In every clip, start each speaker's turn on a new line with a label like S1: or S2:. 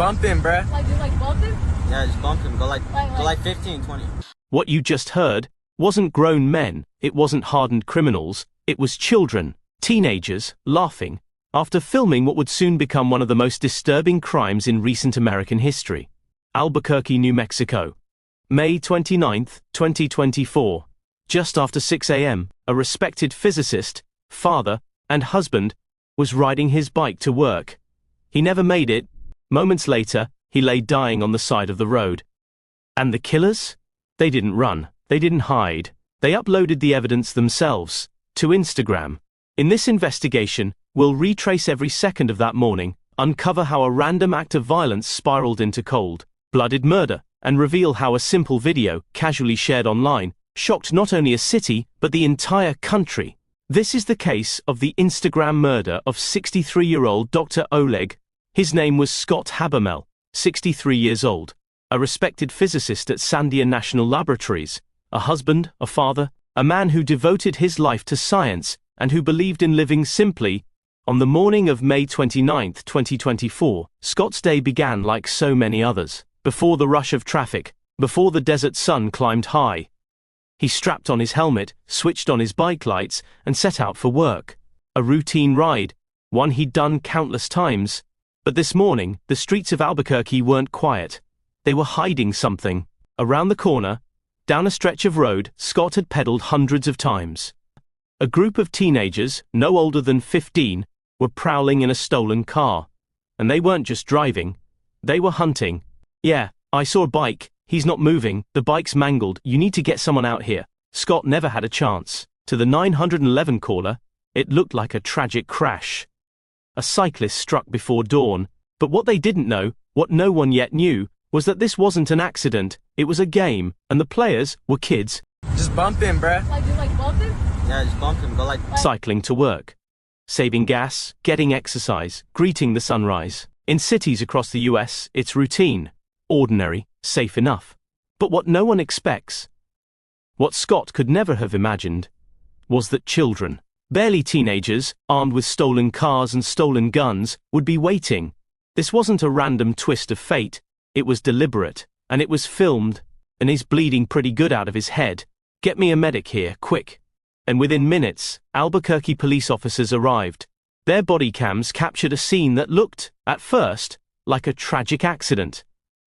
S1: bump him, bruh.
S2: Like, just like bump him?
S1: Yeah, just bump him. Go like 15, 20.
S3: What you just heard wasn't grown men, it wasn't hardened criminals, it was children, teenagers, laughing, after filming what would soon become one of the most disturbing crimes in recent American history. Albuquerque, New Mexico. May 29, 2024. Just after 6 a.m., a respected physicist, father, and husband was riding his bike to work. He never made it. Moments later, he lay dying on the side of the road. And the killers? They didn't run. They didn't hide. They uploaded the evidence themselves to Instagram. In this investigation, we'll retrace every second of that morning, uncover how a random act of violence spiraled into cold-blooded murder, and reveal how a simple video, casually shared online, shocked not only a city, but the entire country. This is the case of the Instagram murder of 63-year-old Dr. Oleg. His name was Scott Habermel, 63 years old, a respected physicist at Sandia National Laboratories, a husband, a father, a man who devoted his life to science and who believed in living simply. On the morning of May 29, 2024, Scott's day began like so many others. Before the rush of traffic, before the desert sun climbed high, he strapped on his helmet, switched on his bike lights, and set out for work. A routine ride, one he'd done countless times. But this morning, the streets of Albuquerque weren't quiet. They were hiding something. Around the corner, down a stretch of road Scott had pedaled hundreds of times. A group of teenagers, no older than 15, were prowling in a stolen car. And they weren't just driving. They were hunting. "Yeah, I saw a bike. He's not moving. The bike's mangled. You need to get someone out here." Scott never had a chance. To the 911 caller, it looked like a tragic crash. A cyclist struck before dawn. But what they didn't know, what no one yet knew, was that this wasn't an accident. It was a game, and the players were kids.
S1: Just bump him, bruh.
S2: Like, just like bump him?
S1: Yeah, just bump him. Go like
S3: Cycling to work, saving gas, getting exercise, greeting the sunrise. In cities across the US, it's routine, ordinary, safe enough. But what no one expects, what Scott could never have imagined, was that children, barely teenagers, armed with stolen cars and stolen guns, would be waiting. This wasn't a random twist of fate, it was deliberate, and it was filmed, and he's bleeding pretty good out of his head. "Get me a medic here, quick." And within minutes, Albuquerque police officers arrived. Their body cams captured a scene that looked, at first, like a tragic accident.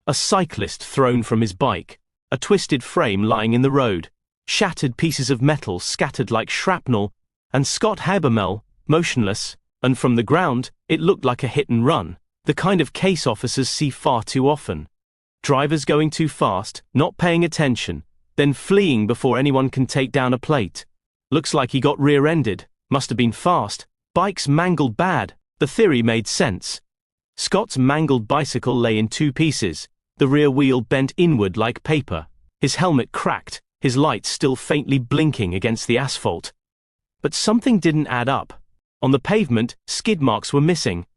S3: A cyclist thrown from his bike, a twisted frame lying in the road, shattered pieces of metal scattered like shrapnel, and Scott Habermel, motionless, and from the ground, it looked like a hit and run, the kind of case officers see far too often. Drivers going too fast, not paying attention, then fleeing before anyone can take down a plate. Looks like he got rear-ended, must have been fast, bikes mangled bad. The theory made sense. Scott's mangled bicycle lay in two pieces, the rear wheel bent inward like paper, his helmet cracked, his lights still faintly blinking against the asphalt. But something didn't add up. On the pavement, skid marks were missing.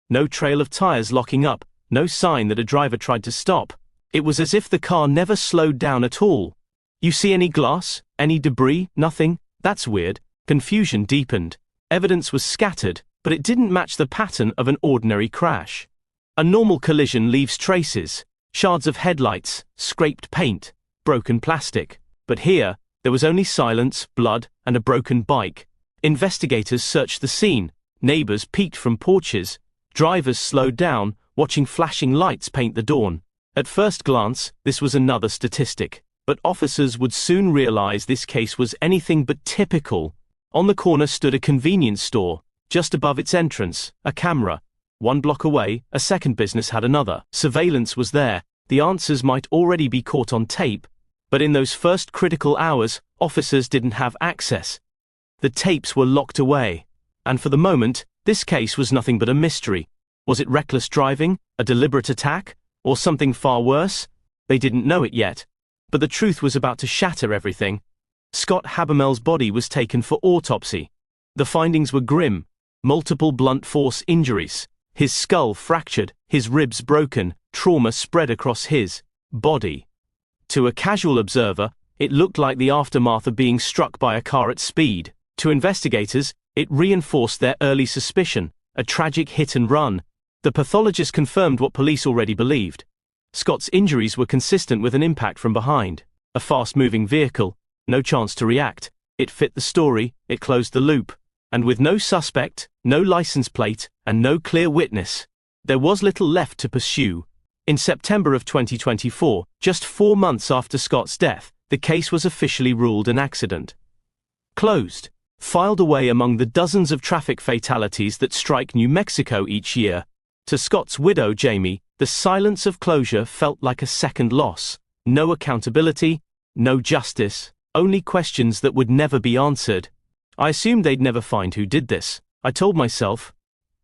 S3: No trail of tires locking up, no sign that a driver tried to stop. It was as if the car never slowed down at all. "You see any glass? Any debris? Nothing? That's weird." Confusion deepened. Evidence was scattered, but it didn't match the pattern of an ordinary crash. A normal collision leaves traces, shards of headlights, scraped paint, broken plastic. But here, there was only silence, blood, and a broken bike. Investigators searched the scene. Neighbors peeked from porches. Drivers slowed down, watching flashing lights paint the dawn. At first glance, this was another statistic. But officers would soon realize this case was anything but typical. On the corner stood a convenience store. Just above its entrance, a camera. 1 block away, a second business had another. Surveillance was there. The answers might already be caught on tape. But in those first critical hours, officers didn't have access. The tapes were locked away. And for the moment, this case was nothing but a mystery. Was it reckless driving, a deliberate attack, or something far worse? They didn't know it yet. But the truth was about to shatter everything. Scott Habermel's body was taken for autopsy. The findings were grim. Multiple blunt force injuries. His skull fractured, his ribs broken, trauma spread across his body. To a casual observer, it looked like the aftermath of being struck by a car at speed. To investigators, it reinforced their early suspicion, a tragic hit and run. The pathologist confirmed what police already believed. Scott's injuries were consistent with an impact from behind. A fast-moving vehicle, no chance to react. It fit the story, it closed the loop. And with no suspect, no license plate, and no clear witness, there was little left to pursue. In September of 2024, just 4 months after Scott's death, the case was officially ruled an accident. Closed. Filed away among the dozens of traffic fatalities that strike New Mexico each year. To Scott's widow, Jamie, the silence of closure felt like a second loss. No accountability, no justice, only questions that would never be answered. I assumed they'd never find who did this. I told myself,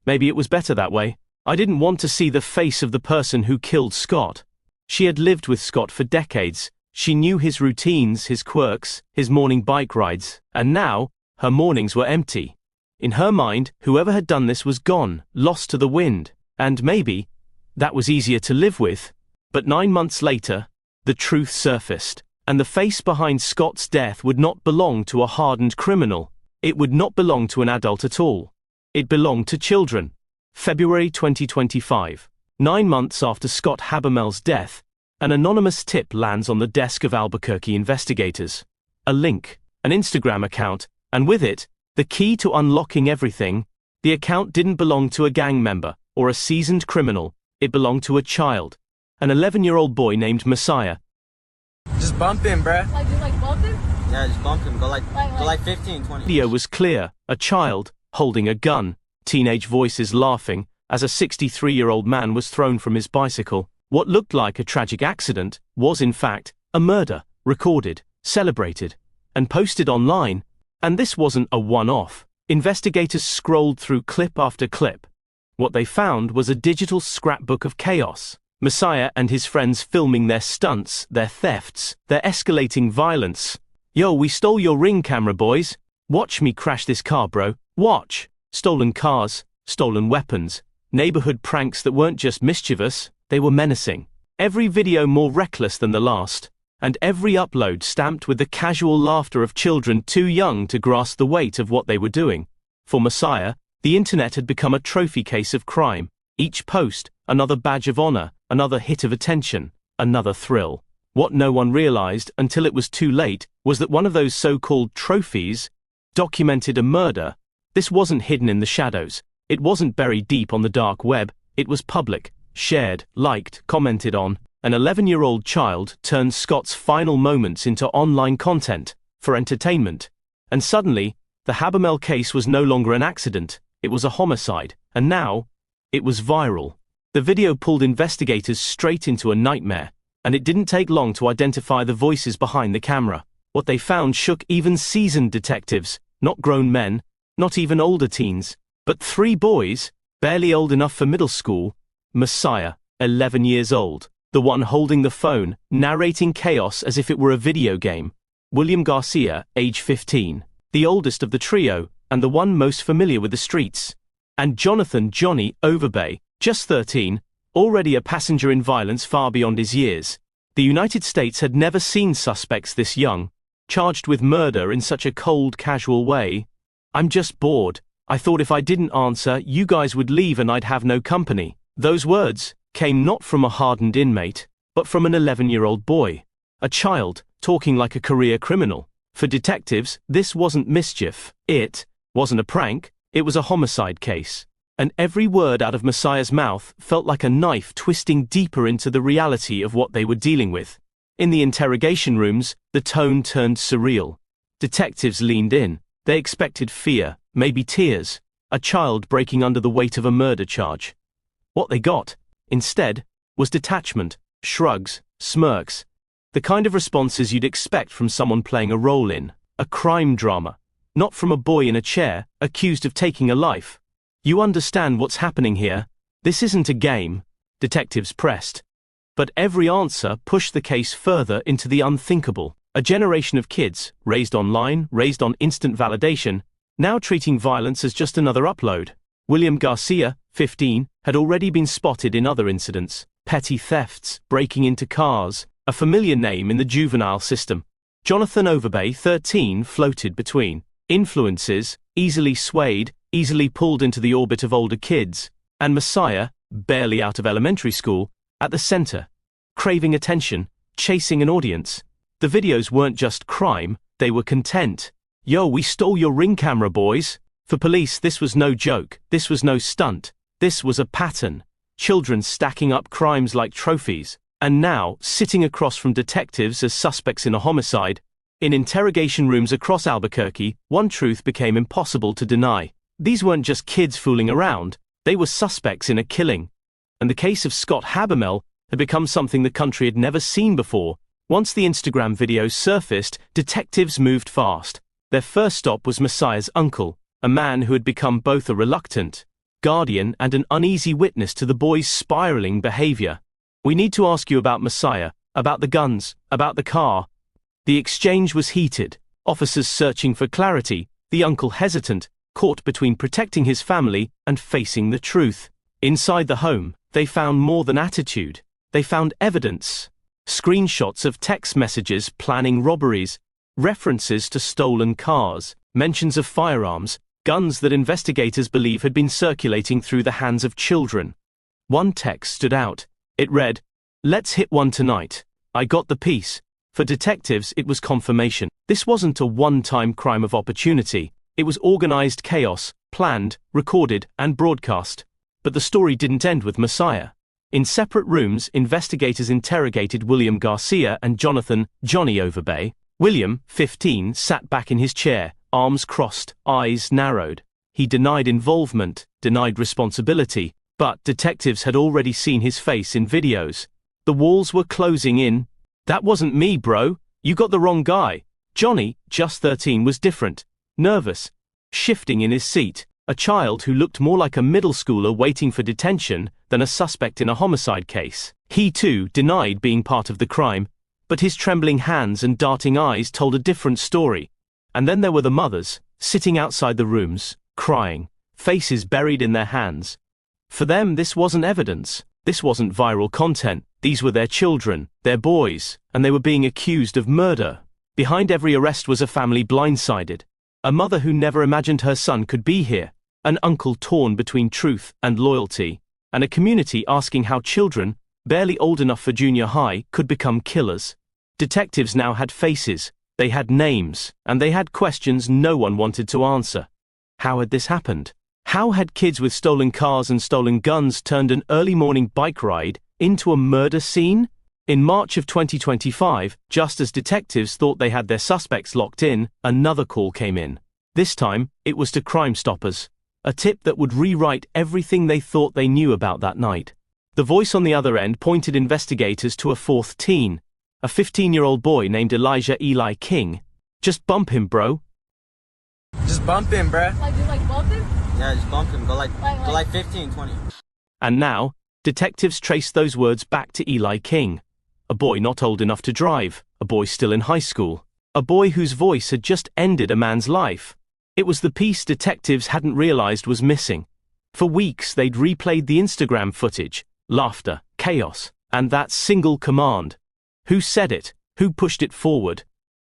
S3: maybe it was better that way. I didn't want to see the face of the person who killed Scott. She had lived with Scott for decades. She knew his routines, his quirks, his morning bike rides, and now, her mornings were empty. In her mind, whoever had done this was gone, lost to the wind, and maybe, that was easier to live with. But 9 months later, the truth surfaced, and the face behind Scott's death would not belong to a hardened criminal. It would not belong to an adult at all. It belonged to children. February 2025. 9 months after Scott Habermel's death, an anonymous tip lands on the desk of Albuquerque investigators. A link, an Instagram account, and with it, the key to unlocking everything. The account didn't belong to a gang member or a seasoned criminal. It belonged to a child, an 11-year-old boy named Messiah.
S1: Just bump him, bruh.
S2: Like, you like bump him?
S1: Yeah, just bump him. Go like 15, 20.
S3: The video was clear, a child, holding a gun, teenage voices laughing, as a 63-year-old man was thrown from his bicycle. What looked like a tragic accident was in fact a murder, recorded, celebrated, and posted online. And this wasn't a one-off. Investigators scrolled through clip after clip. What they found was a digital scrapbook of chaos. Messiah and his friends filming their stunts, their thefts, their escalating violence. Yo, we stole your Ring camera, boys. Watch me crash this car, bro. Watch. Stolen cars, stolen weapons, neighborhood pranks that weren't just mischievous, they were menacing. Every video more reckless than the last, and every upload stamped with the casual laughter of children too young to grasp the weight of what they were doing. For Messiah, the internet had become a trophy case of crime. Each post, another badge of honor, another hit of attention, another thrill. What no one realized until it was too late was that one of those so-called trophies documented a murder. This wasn't hidden in the shadows. It wasn't buried deep on the dark web. It was public, shared, liked, commented on. An 11-year-old child turned Scott's final moments into online content for entertainment. And suddenly, the Habermel case was no longer an accident. It was a homicide. And now, it was viral. The video pulled investigators straight into a nightmare. And it didn't take long to identify the voices behind the camera. What they found shook even seasoned detectives, not grown men, not even older teens, but 3 boys, barely old enough for middle school. Messiah, 11 years old, the one holding the phone, narrating chaos as if it were a video game. William Garcia, age 15, the oldest of the trio, and the one most familiar with the streets. And Jonathan "Johnny" Overbay, just 13, already a passenger in violence far beyond his years. The United States had never seen suspects this young, charged with murder in such a cold, casual way. I'm just bored. I thought if I didn't answer, you guys would leave and I'd have no company. Those words came not from a hardened inmate, but from an 11-year-old boy. A child, talking like a career criminal. For detectives, this wasn't mischief. It wasn't a prank. It was a homicide case. And every word out of Messiah's mouth felt like a knife twisting deeper into the reality of what they were dealing with. In the interrogation rooms, the tone turned surreal. Detectives leaned in. They expected fear, maybe tears, a child breaking under the weight of a murder charge. What they got, instead, was detachment, shrugs, smirks, the kind of responses you'd expect from someone playing a role in a crime drama, not from a boy in a chair, accused of taking a life. You understand what's happening here? This isn't a game, detectives pressed. But every answer pushed the case further into the unthinkable. A generation of kids, raised online, raised on instant validation, now treating violence as just another upload. William Garcia, 15, had already been spotted in other incidents, petty thefts, breaking into cars, a familiar name in the juvenile system. Jonathan Overbay, 13, floated between influences, easily swayed, easily pulled into the orbit of older kids, and Messiah, barely out of elementary school, at the center, craving attention, chasing an audience. The videos weren't just crime, they were content. Yo, we stole your Ring camera, boys. For police, this was no joke, this was no stunt, this was a pattern. Children stacking up crimes like trophies, and now, sitting across from detectives as suspects in a homicide, in interrogation rooms across Albuquerque, one truth became impossible to deny. These weren't just kids fooling around, they were suspects in a killing. And the case of Scott Habermehl had become something the country had never seen before. Once the Instagram videos surfaced, detectives moved fast. Their first stop was Messiah's uncle, a man who had become both a reluctant guardian and an uneasy witness to the boy's spiraling behavior. We need to ask you about Messiah, about the guns, about the car. The exchange was heated, officers searching for clarity, the uncle hesitant, caught between protecting his family and facing the truth. Inside the home, they found more than attitude. They found evidence. Screenshots of text messages planning robberies, references to stolen cars, mentions of firearms, guns that investigators believe had been circulating through the hands of children. One text stood out. It read, "Let's hit one tonight. I got the piece." For detectives, it was confirmation. This wasn't a one-time crime of opportunity. It was organized chaos, planned, recorded, and broadcast. But the story didn't end with Messiah. In separate rooms, investigators interrogated William Garcia and Jonathan "Johnny" Overbay. William, 15, sat back in his chair, arms crossed, eyes narrowed. He denied involvement, denied responsibility, but detectives had already seen his face in videos. The walls were closing in. "That wasn't me, bro. You got the wrong guy." Johnny, just 13, was different. Nervous, shifting in his seat. A child who looked more like a middle schooler waiting for detention than a suspect in a homicide case. He too denied being part of the crime, but his trembling hands and darting eyes told a different story. And then there were the mothers, sitting outside the rooms, crying, faces buried in their hands. For them, this wasn't evidence. This wasn't viral content. These were their children, their boys, and they were being accused of murder. Behind every arrest was a family blindsided. A mother who never imagined her son could be here, an uncle torn between truth and loyalty, and a community asking how children, barely old enough for junior high, could become killers. Detectives now had faces, they had names, and they had questions no one wanted to answer. How had this happened? How had kids with stolen cars and stolen guns turned an early morning bike ride into a murder scene? In March of 2025, just as detectives thought they had their suspects locked in, another call came in. This time, it was to Crime Stoppers. A tip that would rewrite everything they thought they knew about that night. The voice on the other end pointed investigators to a fourth teen, a 15-year-old boy named Elijah Eli King. "Just bump him, bro."
S1: Just bump him, bruh.
S2: Like bump him?
S1: Yeah, just bump him. Go like 15, 20.
S3: And now, detectives traced those words back to Eli King. A boy not old enough to drive, a boy still in high school, a boy whose voice had just ended a man's life. It was the piece detectives hadn't realized was missing. For weeks they'd replayed the Instagram footage, laughter, chaos, and that single command. Who said it? Who pushed it forward?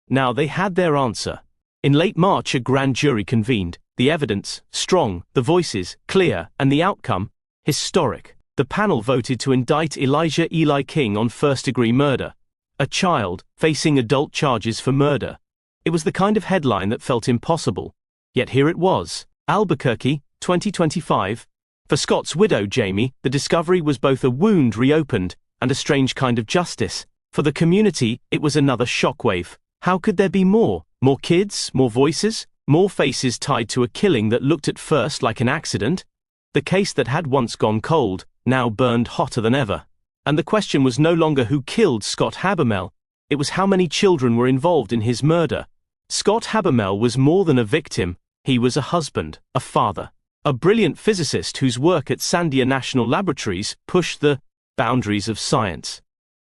S3: Now they had their answer. In late March, a grand jury convened, the evidence strong, the voices clear, and the outcome historic. The panel voted to indict Elijah Eli King on first-degree murder. A child facing adult charges for murder. It was the kind of headline that felt impossible. Yet here it was. Albuquerque, 2025. For Scott's widow, Jamie, the discovery was both a wound reopened and a strange kind of justice. For the community, it was another shockwave. How could there be more? More kids, more voices, more faces tied to a killing that looked at first like an accident? The case that had once gone cold now burned hotter than ever. And the question was no longer who killed Scott Habermehl, it was how many children were involved in his murder. Scott Habermehl was more than a victim, he was a husband, a father, a brilliant physicist whose work at Sandia National Laboratories pushed the boundaries of science.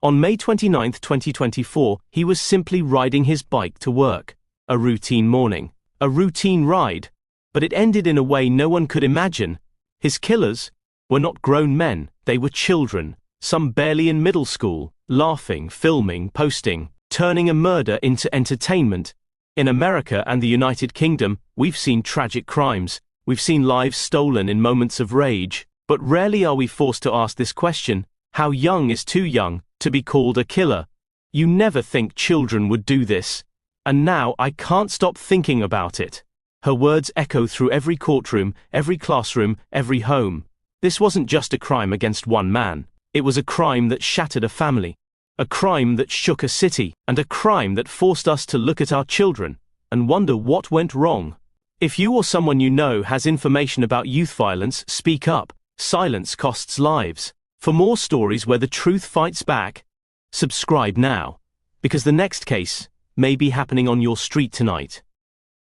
S3: On May 29, 2024, he was simply riding his bike to work. A routine morning, a routine ride, but it ended in a way no one could imagine. His killers were not grown men, they were children, some barely in middle school, laughing, filming, posting, turning a murder into entertainment. In America and the United Kingdom, we've seen tragic crimes, we've seen lives stolen in moments of rage, But rarely are we forced to ask this question: how young is too young to be called a killer? You never think children would do this. And now I can't stop thinking about it. Her words echo through every courtroom, every classroom, every home. This wasn't just a crime against one man. It was a crime that shattered a family. A crime that shook a city. And a crime that forced us to look at our children and wonder what went wrong. If you or someone you know has information about youth violence, speak up. Silence costs lives. For more stories where the truth fights back, subscribe now, because the next case may be happening on your street tonight.